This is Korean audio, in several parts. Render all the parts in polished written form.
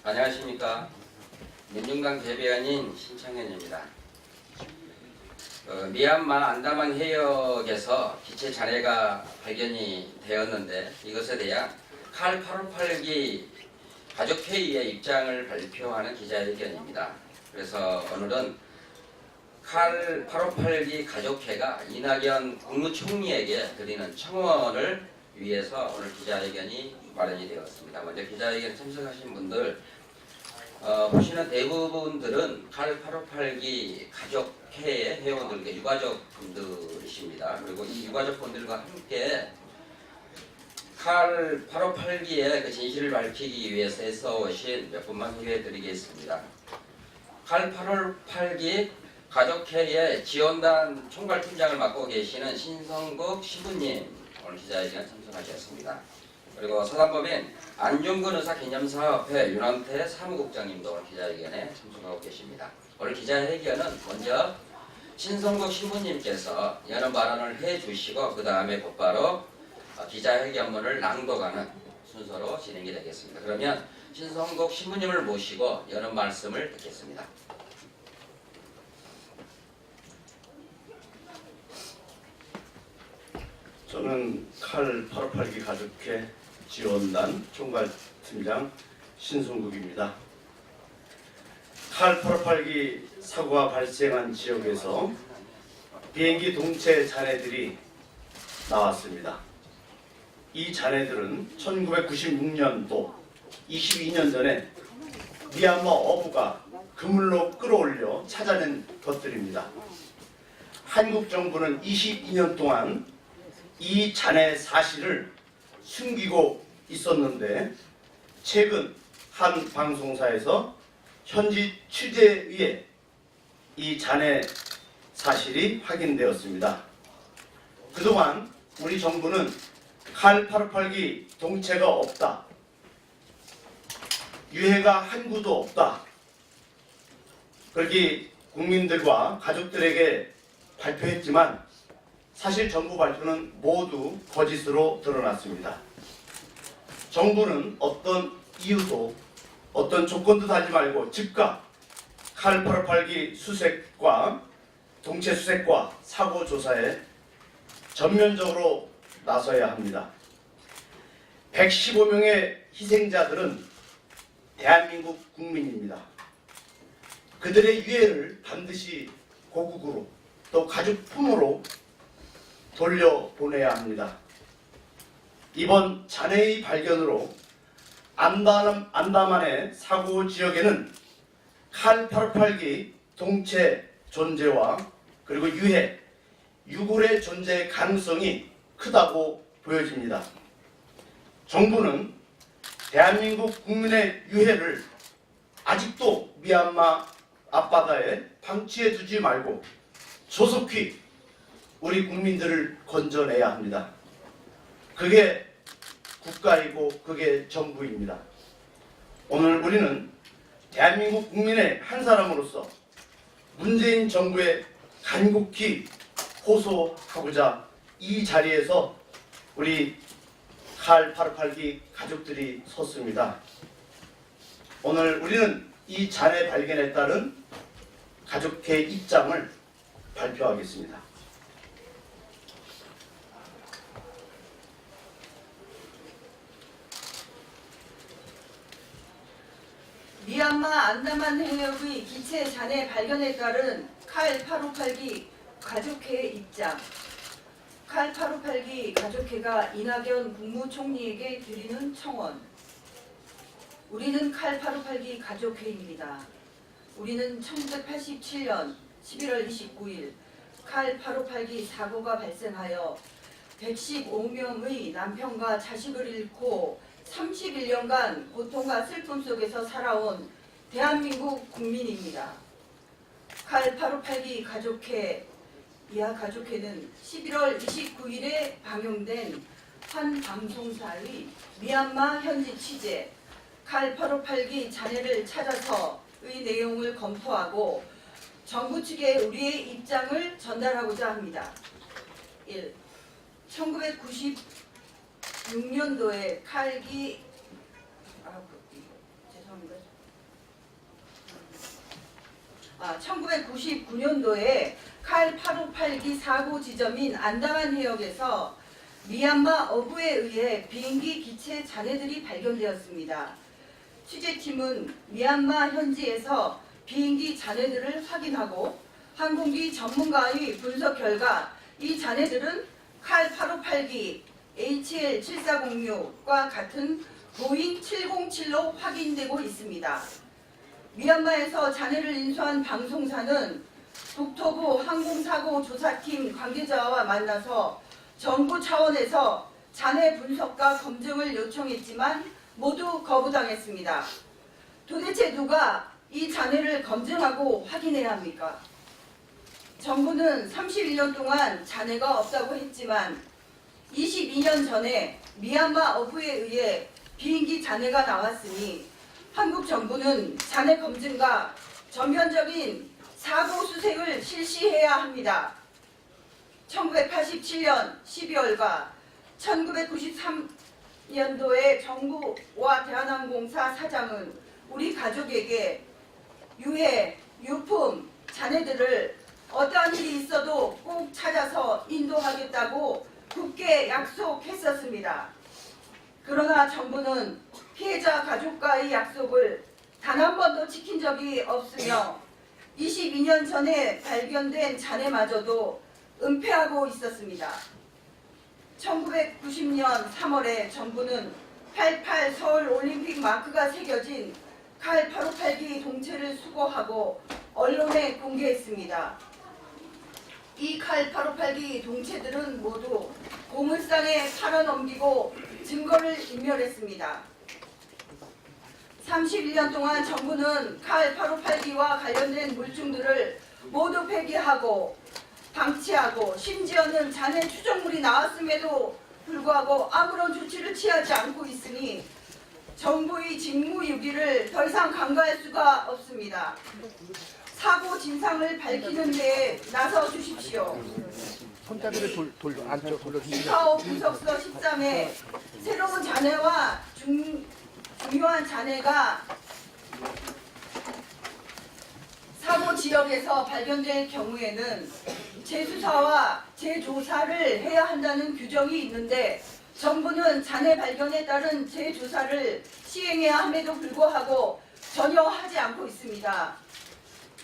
안녕하십니까. 민중당 대변인 신창현입니다. 미얀마 안다만 해역에서 기체 잔해가 발견이 되었는데 이것에 대한 칼 858기 가족회의의 입장을 발표하는 기자회견입니다. 그래서 오늘은 칼 858기 가족회가 이낙연 국무총리에게 드리는 청원을 위해서 오늘 기자회견이 마련이 되었습니다. 먼저 기자회견 참석하신 분들 보시는 대부분들은 칼 858기 가족회의 회원들, 유가족분들이십니다. 그리고 이 유가족분들과 함께 칼 858기의 그 진실을 밝히기 위해서 애써오신 몇 분만 소개해드리겠습니다. 칼 858기 가족회의 지원단 총괄팀장을 맡고 계시는 신성국 신부님 오늘 기자회견 참석하셨습니다. 그리고 사단법인 안중근 의사 기념사업회 윤한태 사무국장님도 오늘 기자회견에 참석하고 계십니다. 오늘 기자회견은 먼저 신성국 신부님께서 여러 발언을 해주시고 그 다음에 곧바로 기자회견문을 낭독하는 순서로 진행이 되겠습니다. 그러면 신성국 신부님을 모시고 여러 말씀을 듣겠습니다. 저는 칼 858기 가족회 지원단 총괄팀장 신성국입니다. 칼 858기 사고가 발생한 지역에서 비행기 동체 잔해들이 나왔습니다. 이 잔해들은 1996년도 22년 전에 미얀마 어부가 그물로 끌어올려 찾아낸 것들입니다. 한국 정부는 22년 동안 이 잔해 사실을 숨기고 있었는데 최근 한 방송사에서 현지 취재에 의해 이 잔해 사실이 확인되었습니다. 그동안 우리 정부는 칼 858기 동체가 없다, 유해가 한 구도 없다, 그렇게 국민들과 가족들에게 발표했지만 사실 정부 발표는 모두 거짓으로 드러났습니다. 정부는 어떤 이유도 어떤 조건도 달지 말고 즉각 칼 858기 수색과 동체 수색과 사고 조사에 전면적으로 나서야 합니다. 115명의 희생자들은 대한민국 국민입니다. 그들의 유해를 반드시 고국으로 또 가족 품으로 돌려보내야 합니다. 이번 잔해의 발견으로 안다만의 사고 지역에는 칼 858기 동체 존재와 그리고 유해, 유골의 존재 가능성이 크다고 보여집니다. 정부는 대한민국 국민의 유해를 아직도 미얀마 앞바다에 방치해 두지 말고 조속히 우리 국민들을 건져내야 합니다. 그게 국가이고 그게 정부입니다. 오늘 우리는 대한민국 국민의 한 사람으로서 문재인 정부에 간곡히 호소하고자 이 자리에서 우리 칼 858기 가족들이 섰습니다. 오늘 우리는 이 잔해 발견에 따른 가족회 입장을 발표하겠습니다. 미얀마 안다만 해역의 기체 잔해 발견에 따른 칼 858기 가족회의 입장. 칼 858기 가족회가 이낙연 국무총리에게 드리는 청원. 우리는 칼 858기 가족회입니다. 우리는 1987년 11월 29일 칼 858기 사고가 발생하여 115명의 남편과 자식을 잃고 31년간 고통과 슬픔 속에서 살아온 대한민국 국민입니다. 칼 858기 가족회, 이하 가족회는 11월 29일에 방영된 한 방송사의 미얀마 현지 취재, 칼 858기 잔해를 찾아서의 내용을 검토하고 정부 측에 우리의 입장을 전달하고자 합니다. 1. 1996년도에 칼기 죄송합니다. 1999년도에 칼 858기 사고 지점인 안다만 해역에서 미얀마 어부에 의해 비행기 기체 잔해들이 발견되었습니다. 취재팀은 미얀마 현지에서 비행기 잔해들을 확인하고 항공기 전문가의 분석 결과 이 잔해들은 칼 858기 HL7406과 같은 보잉 707로 확인되고 있습니다. 미얀마에서 잔해를 인수한 방송사는 국토부 항공사고 조사팀 관계자와 만나서 정부 차원에서 잔해 분석과 검증을 요청했지만 모두 거부당했습니다. 도대체 누가 이 잔해를 검증하고 확인해야 합니까? 정부는 31년 동안 잔해가 없다고 했지만 22년 전에 미얀마 어부에 의해 비행기 잔해가 나왔으니 한국 정부는 잔해 검증과 전면적인 사고 수색을 실시해야 합니다. 1987년 12월과 1993년도에 정부와 대한항공사 사장은 우리 가족에게 유해, 유품, 잔해들을 어떠한 일이 있어도 꼭 찾아서 인도하겠다고 굳게 약속했었습니다. 그러나 정부는 피해자 가족과의 약속을 단 한 번도 지킨 적이 없으며 22년 전에 발견된 잔해마저도 은폐하고 있었습니다. 1990년 3월에 정부는 88 서울 올림픽 마크가 새겨진 칼 858기 동체를 수거하고 언론에 공개했습니다. 이 칼 858기 동체들은 모두 고물상에 팔아넘기고 증거를 인멸했습니다. 31년 동안 정부는 칼 858기와 관련된 물증들을 모두 폐기하고 방치하고 심지어는 잔해 추정물이 나왔음에도 불구하고 아무런 조치를 취하지 않고 있으니 정부의 직무유기를 더 이상 간과할 수가 없습니다. 사고 진상을 밝히는 데에 나서 주십시오. 손잡이를 안쪽 돌려주시면 이카오 부석서 13에 새로운 잔해와 중요한 잔해가 사고 지역에서 발견될 경우에는 재수사와 재조사를 해야 한다는 규정이 있는데 정부는 잔해 발견에 따른 재조사를 시행해야 함에도 불구하고 전혀 하지 않고 있습니다.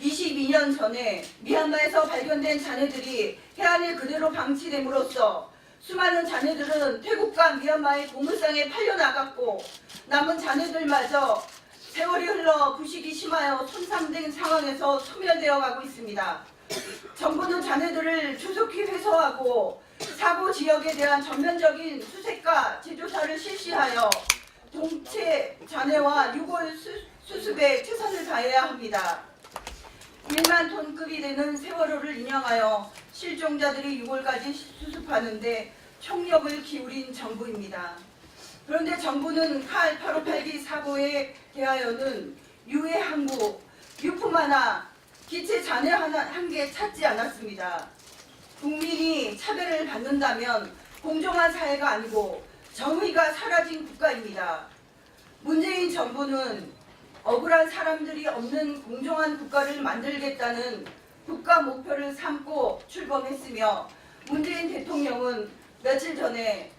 22년 전에 미얀마에서 발견된 잔해들이 해안에 그대로 방치됨으로써 수많은 잔해들은 태국과 미얀마의 고물상에 팔려나갔고 남은 잔해들마저 세월이 흘러 부식이 심하여 손상된 상황에서 소멸되어 가고 있습니다. 정부는 잔해들을 조속히 회수하고 사고 지역에 대한 전면적인 수색과 재조사를 실시하여 동체 잔해와 유골 수습에 최선을 다해야 합니다. 1만 톤급이 되는 세월호를 인양하여 실종자들의 유골까지 수습하는데 총력을 기울인 정부입니다. 그런데 정부는 칼 858기 사고에 대하여는 유해 항구, 유품 하나, 기체 잔해 한 개 찾지 않았습니다. 국민이 차별을 받는다면 공정한 사회가 아니고 정의가 사라진 국가입니다. 문재인 정부는 억울한 사람들이 없는 공정한 국가를 만들겠다는 국가 목표를 삼고 출범했으며 문재인 대통령은 며칠 전에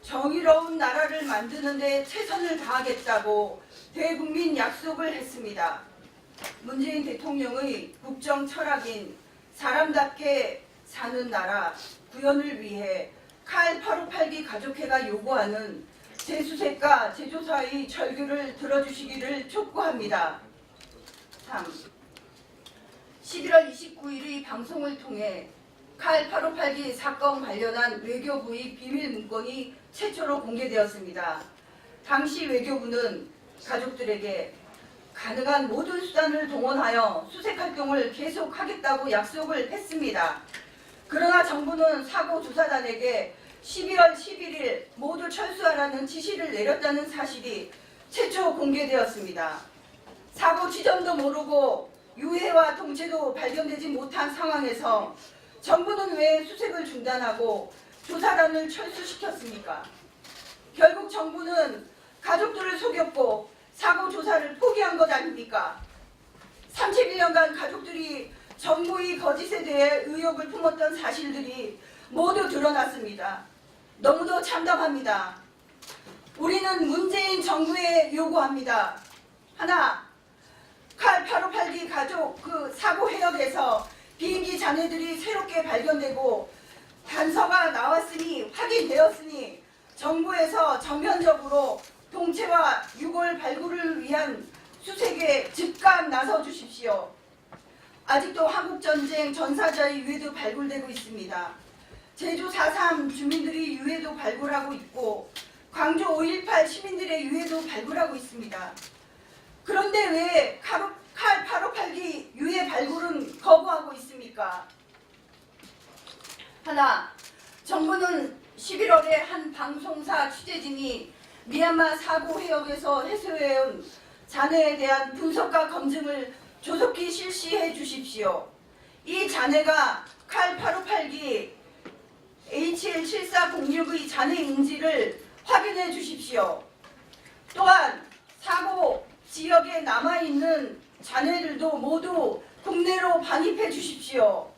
정의로운 나라를 만드는 데 최선을 다하겠다고 대국민 약속을 했습니다. 문재인 대통령의 국정 철학인 사람답게 사는 나라 구현을 위해 칼 858기 가족회가 요구하는 재수색과 재조사의 절규를 들어주시기를 촉구합니다. 3. 11월 29일의 방송을 통해 칼 858기 사건 관련한 외교부의 비밀 문건이 최초로 공개되었습니다. 당시 외교부는 가족들에게 가능한 모든 수단을 동원하여 수색활동을 계속하겠다고 약속을 했습니다. 그러나 정부는 사고조사단에게 12월 11일 모두 철수하라는 지시를 내렸다는 사실이 최초 공개되었습니다. 사고 지점도 모르고 유해와 동체도 발견되지 못한 상황에서 정부는 왜 수색을 중단하고 조사단을 철수시켰습니까? 결국 정부는 가족들을 속였고 사고 조사를 포기한 것 아닙니까? 31년간 가족들이 정부의 거짓에 대해 의혹을 품었던 사실들이 모두 드러났습니다. 너무도 참담합니다. 우리는 문재인 정부에 요구합니다. 하나, 칼 858기 가족 그 사고 해역에서 비행기 잔해들이 새롭게 발견되고 단서가 나왔으니 확인되었으니 정부에서 전면적으로 동체와 유골 발굴을 위한 수색에 즉각 나서 주십시오. 아직도 한국전쟁 전사자의 유해도 발굴되고 있습니다. 제주 4.3 주민들이 유해도 발굴하고 있고 광주 5.18 시민들의 유해도 발굴하고 있습니다. 그런데 왜 칼 858기 유해 발굴은 거부하고 있습니까? 하나, 정부는 11월에 한 방송사 취재진이 미얀마 사고 해역에서 해소해온 잔해에 대한 분석과 검증을 조속히 실시해 주십시오. 이 잔해가 칼 858기 HL7406의 잔해인지를 확인해 주십시오. 또한 사고 지역에 남아있는 잔해들도 모두 국내로 반입해 주십시오.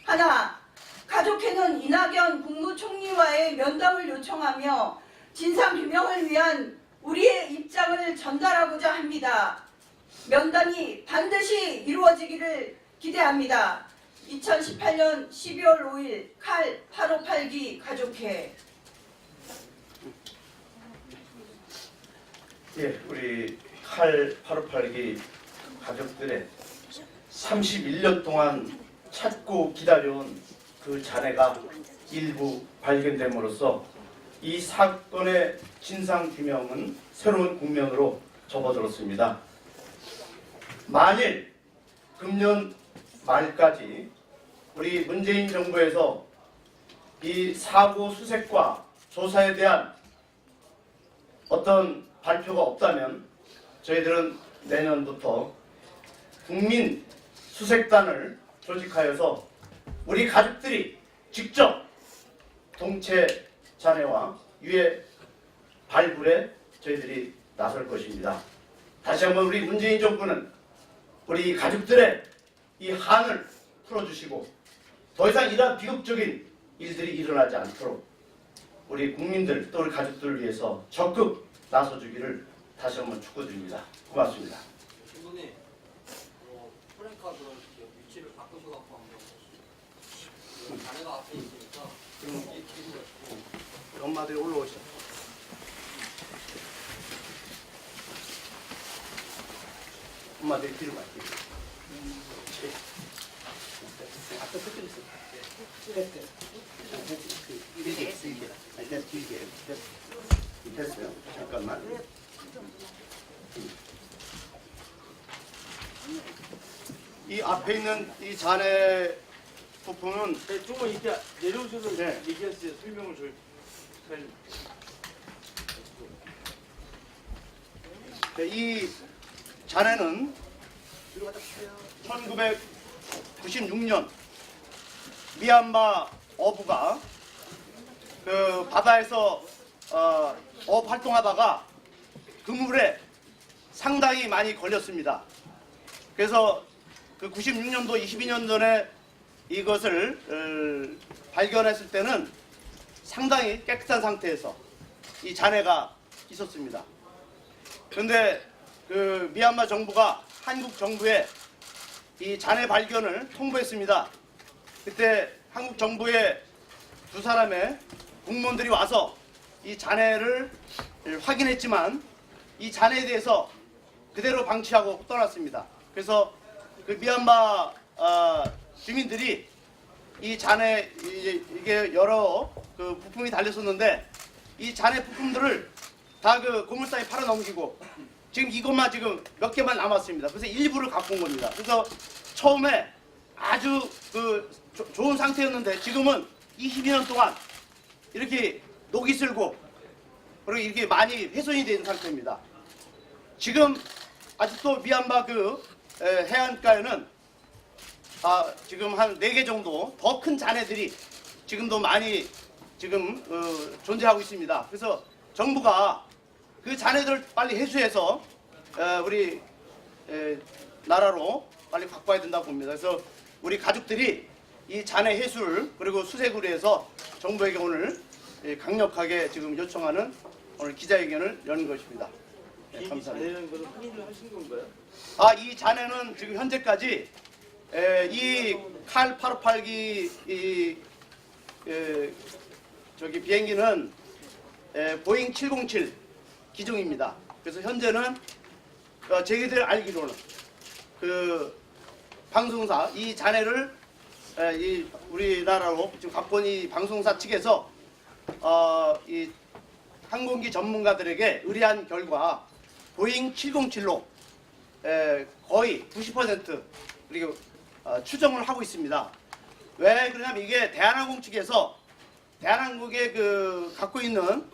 하나, 가족회는 이낙연 국무총리와의 면담을 요청하며 진상규명을 위한 우리의 입장을 전달하고자 합니다. 면담이 반드시 이루어지기를 기대합니다. 2018년 12월 5일 칼 858기 가족회. 예, 우리 칼 858기 가족들의 31년 동안 찾고 기다려온 그 잔해가 일부 발견됨으로써 이 사건의 진상규명은 새로운 국면으로 접어들었습니다. 만일 금년 말까지 우리 문재인 정부에서 이 사고 수색과 조사에 대한 어떤 발표가 없다면 저희들은 내년부터 국민 수색단을 조직하여서 우리 가족들이 직접 동체 잔해와 유해 발굴에 저희들이 나설 것입니다. 다시 한번 우리 문재인 정부는 우리 가족들의 이 한을 풀어주시고 더 이상 이러한 비극적인 일들이 일어나지 않도록 우리 국민들 또 우리 가족들을 위해서 적극 나서주기를 다시 한번 축구드립니다. 고맙습니다. 신부님, 프랭카드 위치를 바꾸셔갖고 한번 자네가 앞에 있으니까 엄마들이 올라오시죠. 엄마들이 뒤로 갈게요. 아까 그때 있어. 됐어요. 잠깐만. 이 앞에 있는 이 잔해 부품은 조금 이렇게 내려오셔서 네. 얘기하세요. 설명을 좀 이 잔해는 1996년 미얀마 어부가 그 바다에서 어업 활동하다가 그물에 상당히 많이 걸렸습니다. 그래서 그 96년도 22년 전에 이것을 발견했을 때는 상당히 깨끗한 상태에서 이 잔해가 있었습니다. 그런데 그 미얀마 정부가 한국 정부에 이 잔해 발견을 통보했습니다. 그때 한국 정부의 두 사람의 공무원들이 와서 이 잔해를 확인했지만 이 잔해에 대해서 그대로 방치하고 떠났습니다. 그래서 그 미얀마 주민들이 이 잔해 이게 여러 그 부품이 달렸었는데 이 잔해 부품들을 다 그 고물상에 팔아 넘기고 지금 이것만 지금 몇 개만 남았습니다. 그래서 일부를 갖고 온 겁니다. 그래서 처음에 아주 그 좋은 상태였는데 지금은 22년 동안 이렇게 녹이 슬고 그리고 이렇게 많이 훼손이 된 상태입니다. 지금 아직도 미얀마 그 해안가에는 지금 한 4개 정도 더 큰 잔해들이 지금도 많이 지금 존재하고 있습니다. 그래서 정부가 그 잔해들 빨리 해소해서 우리 나라로 빨리 갖고 와야 된다고 봅니다. 그래서 우리 가족들이 이 잔해 해소를 그리고 수색을 위해서 정부에게 오늘 강력하게 지금 요청하는 오늘 기자회견을 여는 것입니다. 네, 비행기 감사합니다. 잔해라는 것은 확인을 하신 건가요? 이 잔해는 지금 현재까지 이 칼 858기 저기 비행기는 보잉 707 기종입니다. 그래서 현재는 저희들 알기로는 그 방송사 이 잔해를 이 우리나라로 지금 갖고 온 이 방송사 측에서 이 항공기 전문가들에게 의뢰한 결과 보잉 707로 거의 90% 그리고 추정을 하고 있습니다. 왜 그러냐면 이게 대한항공 측에서 대한항공의 그 갖고 있는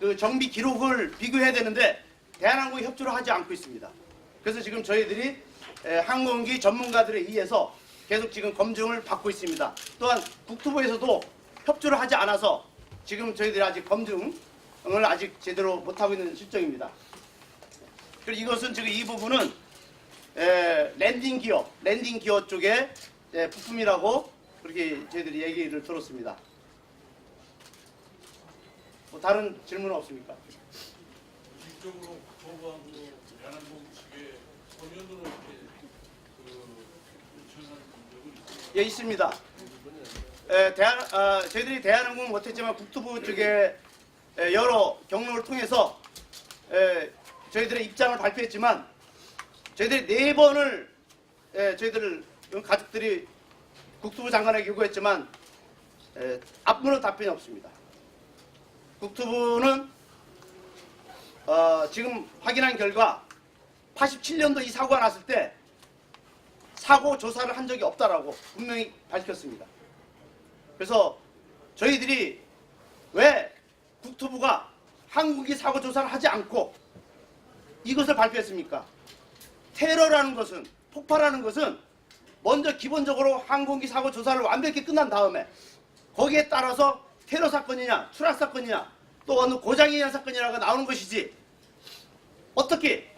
그 정비 기록을 비교해야 되는데 대한항공이 협조를 하지 않고 있습니다. 그래서 지금 저희들이 항공기 전문가들에 의해서 계속 지금 검증을 받고 있습니다. 또한 국토부에서도 협조를 하지 않아서 지금 저희들이 아직 검증을 아직 제대로 못하고 있는 실정입니다. 그리고 이것은 지금 이 부분은 랜딩 기어 쪽에 부품이라고 그렇게 저희들이 얘기를 들었습니다. 뭐 다른 질문은 없습니까? 공식적으로 국토부하고 대한항공 측에 서면으로 이렇게 요청한 적은 있어요? 예, 있습니다. 저희들이 대한항공은 못했지만 국토부 쪽에 여러 경로를 통해서 저희들의 입장을 발표했지만 저희들이 4번을 저희들 가족들이 국토부 장관에게 요구했지만 아무런 답변이 없습니다. 국토부는 지금 확인한 결과 87년도 이 사고가 났을 때 사고 조사를 한 적이 없다라고 분명히 밝혔습니다. 그래서 저희들이 왜 국토부가 항공기 사고 조사를 하지 않고 이것을 발표했습니까? 테러라는 것은, 폭파라는 것은 먼저 기본적으로 항공기 사고 조사를 완벽히 끝난 다음에 거기에 따라서 테러 사건이냐, 추락 사건이냐, 또 어느 고장이 난 사건이라고 나오는 것이지 어떻게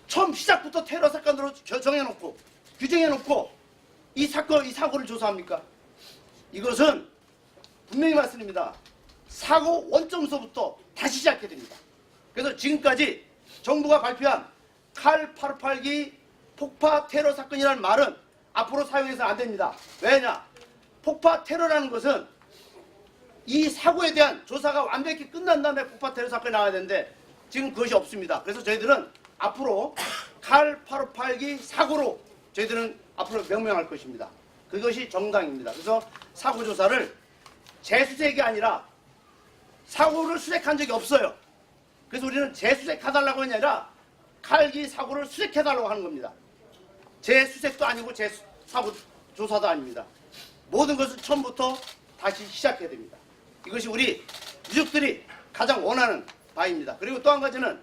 처음 시작부터 테러 사건으로 정해놓고 규정해놓고 이 사고를 조사합니까? 이것은 분명히 말씀드립니다. 사고 원점서부터 다시 시작해야 됩니다. 그래서 지금까지 정부가 발표한 칼 858기 폭파 테러 사건이라는 말은 앞으로 사용해서는 안 됩니다. 왜냐? 폭파 테러라는 것은 이 사고에 대한 조사가 완벽히 끝난 다음에 폭파 테러 사건이 나와야 되는데 지금 그것이 없습니다. 그래서 저희들은 앞으로 칼 858기 사고로 저희들은 앞으로 명명할 것입니다. 그것이 정당입니다. 그래서 사고 조사를 재수색이 아니라 사고를 수색한 적이 없어요. 그래서 우리는 재수색해달라고 하는 게 아니라 칼기 사고를 수색해달라고 하는 겁니다. 재수색도 아니고 재사고 조사도 아닙니다. 모든 것을 처음부터 다시 시작해야 됩니다. 이것이 우리 유족들이 가장 원하는 바입니다. 그리고 또 한 가지는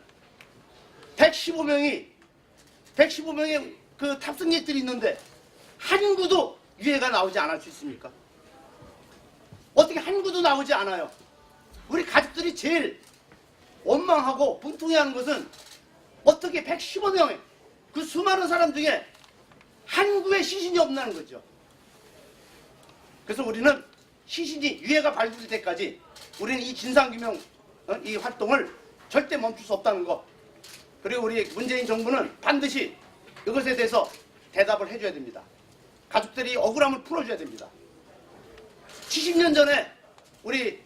115명의 그 탑승객들이 있는데 한 구도 유해가 나오지 않을 수 있습니까? 어떻게 한 구도 나오지 않아요? 우리 가족들이 제일 원망하고 분통해하는 것은 어떻게 115명의 그 수많은 사람 중에 한 구의 시신이 없다는 거죠. 그래서 우리는 시신이 유해가 발견될 때까지 우리는 이 진상규명 이 활동을 절대 멈출 수 없다는 것. 그리고 우리 문재인 정부는 반드시 이것에 대해서 대답을 해줘야 됩니다. 가족들이 억울함을 풀어줘야 됩니다. 70년 전에 우리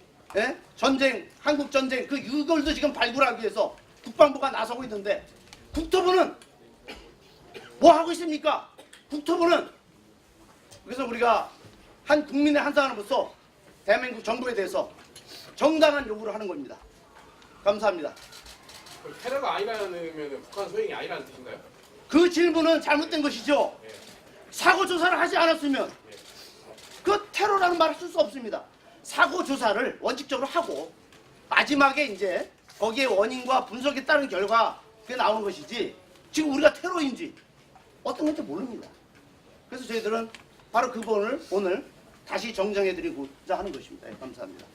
전쟁, 한국전쟁 그 유골도 지금 발굴하기 위해서 국방부가 나서고 있는데 국토부는 뭐 하고 있습니까? 국토부는 그래서 우리가 한 국민의 한 사람으로서 대한민국 정부에 대해서 정당한 요구를 하는 겁니다. 감사합니다. 테러가 아니라면 북한 소행이 아니라는 뜻인가요? 그 질문은 잘못된 것이죠. 사고 조사를 하지 않았으면 그 테러라는 말을 쓸 수 없습니다. 사고 조사를 원칙적으로 하고 마지막에 이제 거기에 원인과 분석에 따른 결과 그게 나오는 것이지 지금 우리가 테러인지 어떤 건지 모릅니다. 그래서 저희들은 바로 그 부분을 오늘 다시 정정해드리고자 하는 것입니다. 감사합니다.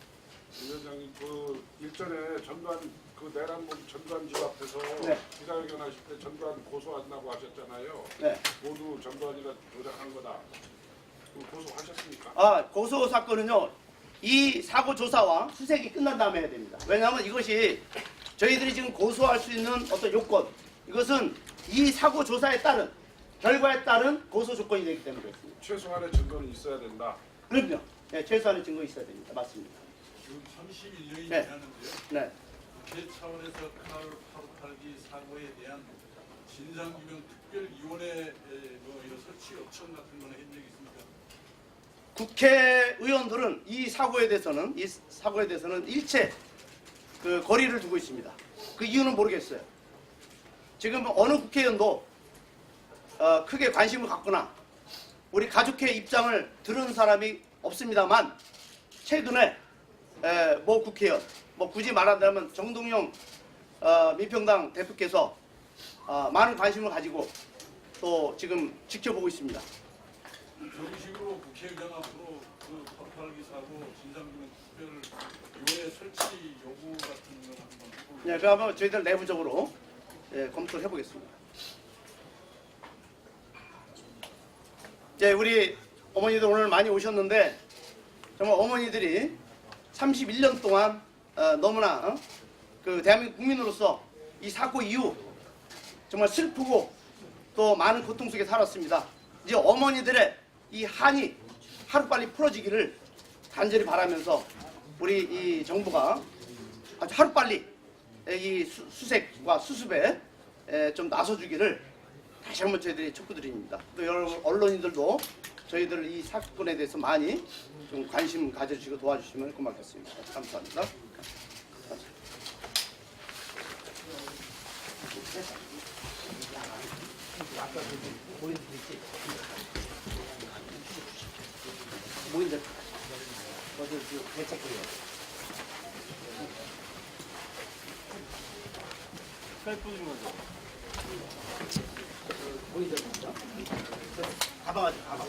위원장님 그 일전에 전두환 그 내란봉 전두환 집 앞에서 네. 기자회견 하실 때 전두환 고소한다고 하셨잖아요. 네. 모두 전두환이가 조작한 거다. 그 고소하셨습니까? 아, 고소 사건은요, 이 사고 조사와 수색이 끝난 다음에 해야 됩니다. 왜냐하면 이것이 저희들이 지금 고소할 수 있는 어떤 요건, 이것은 이 사고 조사에 따른, 결과에 따른 고소 조건이 되기 때문에 그렇습니다. 최소한의 증거는 있어야 된다. 그럼요. 네, 최소한의 증거 있어야 됩니다. 맞습니다. 지금 31년이 네. 지났는데요. 네. 국회 차원에서 칼 858기 사고에 대한 진상규명 특별위원회 뭐 이런 설치 요청 같은 거는 한 적이 있습니까? 국회의원들은 이 사고에 대해서는 일체 그 거리를 두고 있습니다. 그 이유는 모르겠어요. 지금 어느 국회의원도 크게 관심을 갖거나 우리 가족회 입장을 들은 사람이 없습니다만 최근에 모 국회의원, 뭐 굳이 말한다면 정동영 민평당 대표께서 많은 관심을 가지고 또 지금 지켜보고 있습니다. 정식으로 국회의장 앞으로 그 882 사고 진상규명 특별위원회 설치 요구 같은 걸 한번 해볼까요? 네, 그 한번 저희들 내부적으로 검토를 해보겠습니다. 네, 우리 어머니들 오늘 많이 오셨는데 정말 어머니들이 31년 동안 너무나 그 대한민국 국민으로서 이 사고 이후 정말 슬프고 또 많은 고통 속에 살았습니다. 이제 어머니들의 이 한이 하루빨리 풀어지기를 간절히 바라면서 우리 이 정부가 아주 하루빨리 이 수색과 수습에 좀 나서주기를 다시 한번 저희들이 촉구드립니다. 또 여러분 언론인들도 저희들 이 사건에 대해서 많이 좀 관심 가져주시고 도와주시면 고맙겠습니다. 감사합니다. 모인들 어제 그 대책구요. 모인들 가방 가져 가방.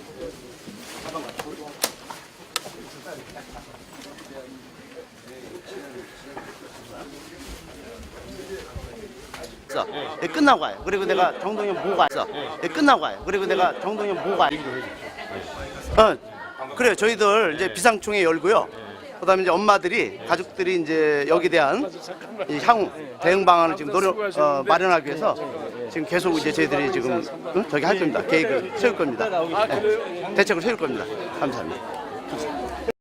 가방 가져. 끝나고 가요. 그리고 내가 정동영 보고 가서 끝나고 가요. 그리고 내가 정동영 보고 가요. 그래요. 저희들 이제 비상총회 열고요. 그다음에 이제 엄마들이 가족들이 이제 여기 대한 이 향후 대응 방안을 지금 마련하기 위해서 지금 계속 이제 저희들이 지금 저기 할 겁니다. 계획을 세울 겁니다. 네. 대책을 세울 겁니다. 감사합니다.